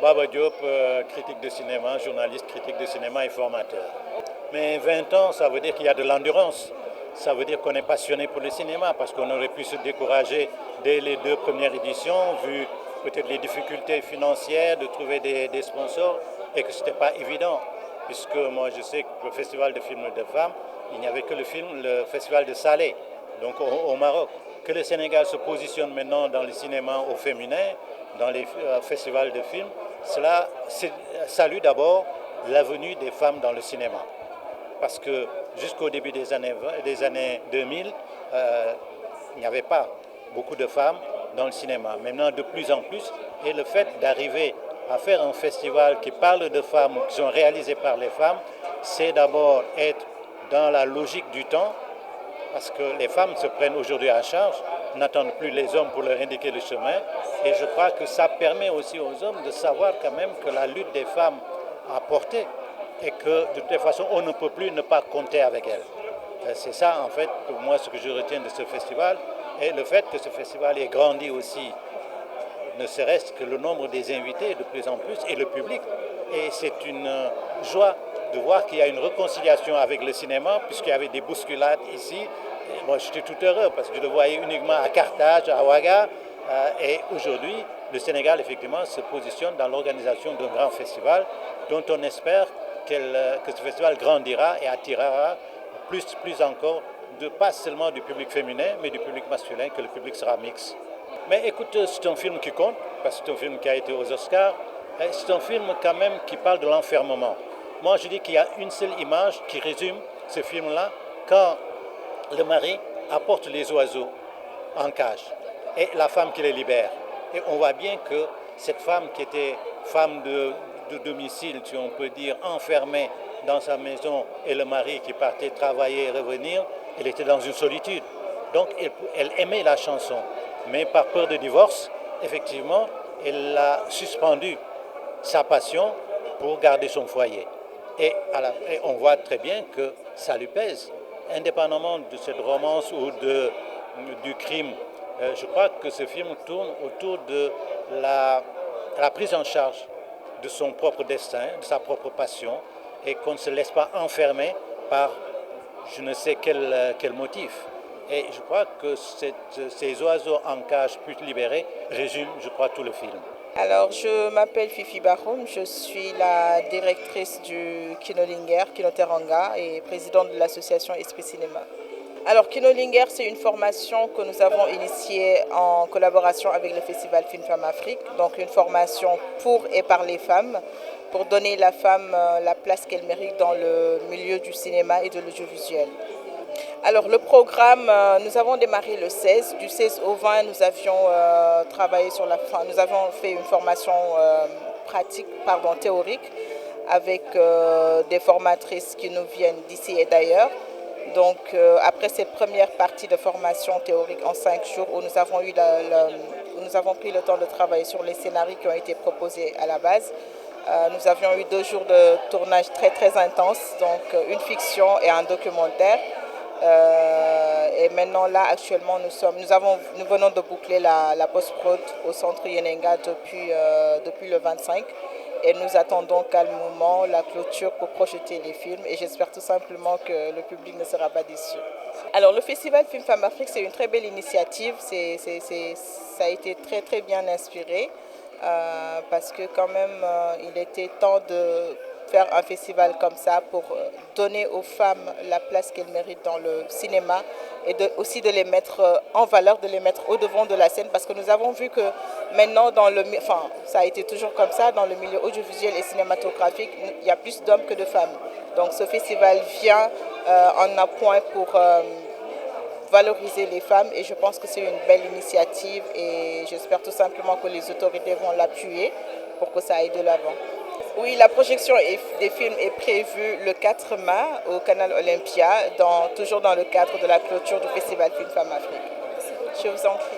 Baba Diop, critique de cinéma, journaliste, critique de cinéma et formateur. Mais 20 ans, ça veut dire qu'il y a de l'endurance. Ça veut dire qu'on est passionné pour le cinéma parce qu'on aurait pu se décourager dès les 2 premières éditions, vu peut-être les difficultés financières de trouver des sponsors et que ce n'était pas évident. Puisque moi je sais que le festival de films de femmes, il n'y avait que le festival de Salé, donc au Maroc. Que le Sénégal se positionne maintenant dans le cinéma au féminin, dans les festivals de films, cela salue d'abord la venue des femmes dans le cinéma. Parce que jusqu'au début des années 2000, il n'y avait pas beaucoup de femmes dans le cinéma. Maintenant, de plus en plus, et le fait d'arriver à faire un festival qui parle de femmes, qui sont réalisés par les femmes, c'est d'abord être dans la logique du temps, parce que les femmes se prennent aujourd'hui à charge, n'attendent plus les hommes pour leur indiquer le chemin. Et je crois que ça permet aussi aux hommes de savoir quand même que la lutte des femmes a porté et que de toute façon, on ne peut plus ne pas compter avec elles. C'est ça, en fait, pour moi, ce que je retiens de ce festival. Et le fait que ce festival ait grandi aussi, ne serait-ce que le nombre des invités de plus en plus et le public. Et c'est une joie de voir qu'il y a une réconciliation avec le cinéma, puisqu'il y avait des bousculades ici. Et moi, j'étais tout heureux parce que je le voyais uniquement à Carthage, à Ouaga. Et aujourd'hui, le Sénégal, effectivement, se positionne dans l'organisation d'un grand festival dont on espère que ce festival grandira et attirera plus encore, pas seulement du public féminin, mais du public masculin, que le public sera mixte. Mais écoute, c'est un film qui compte, parce que c'est un film qui a été aux Oscars. C'est un film quand même qui parle de l'enfermement. Moi, je dis qu'il y a une seule image qui résume ce film-là, quand le mari apporte les oiseaux en cage et la femme qui les libère. Et on voit bien que cette femme qui était femme de domicile, si on peut dire, enfermée dans sa maison, et le mari qui partait travailler et revenir, elle était dans une solitude. Donc elle aimait la chanson, mais par peur de divorce, effectivement, elle a suspendu sa passion pour garder son foyer. Et on voit très bien que ça lui pèse, indépendamment de cette romance ou du crime. Je crois que ce film tourne autour de la prise en charge de son propre destin, de sa propre passion, et qu'on ne se laisse pas enfermer par je ne sais quel motif. Et je crois que ces oiseaux en cage plus libérés résument, je crois, tout le film. Alors, je m'appelle Fifi Baroum, je suis la directrice du Kinolinger, Kinoteranga, et présidente de l'association Esprit Cinéma. Alors, Kinolinger, c'est une formation que nous avons initiée en collaboration avec le Festival Film Femmes Afrique, donc une formation pour et par les femmes, pour donner la femme la place qu'elle mérite dans le milieu du cinéma et de l'audiovisuel. Alors le programme, nous avons démarré le 16. Du 16 au 20, nous avions travaillé sur nous avons fait une formation théorique avec des formatrices qui nous viennent d'ici et d'ailleurs. Donc après cette première partie de formation théorique en 5 jours où nous avons pris le temps de travailler sur les scénarios qui ont été proposés à la base, nous avions eu 2 jours de tournage très très intense, donc une fiction et un documentaire. Et maintenant là actuellement nous venons de boucler la post-prod au centre Yenenga depuis le 25 et nous attendons calmement la clôture pour projeter les films et j'espère tout simplement que le public ne sera pas déçu. Alors le Festival Film Femmes Afrique, c'est une très belle initiative, ça a été très très bien inspiré parce que quand même il était temps de faire un festival comme ça pour donner aux femmes la place qu'elles méritent dans le cinéma et aussi de les mettre en valeur, de les mettre au devant de la scène parce que nous avons vu que maintenant, ça a été toujours comme ça, dans le milieu audiovisuel et cinématographique, il y a plus d'hommes que de femmes. Donc ce festival vient en appoint pour valoriser les femmes et je pense que c'est une belle initiative et j'espère tout simplement que les autorités vont l'appuyer pour que ça aille de l'avant. Oui, la projection des films est prévue le 4 mai au Canal Olympia, toujours dans le cadre de la clôture du Festival Film Femmes Afrique. Je vous en prie.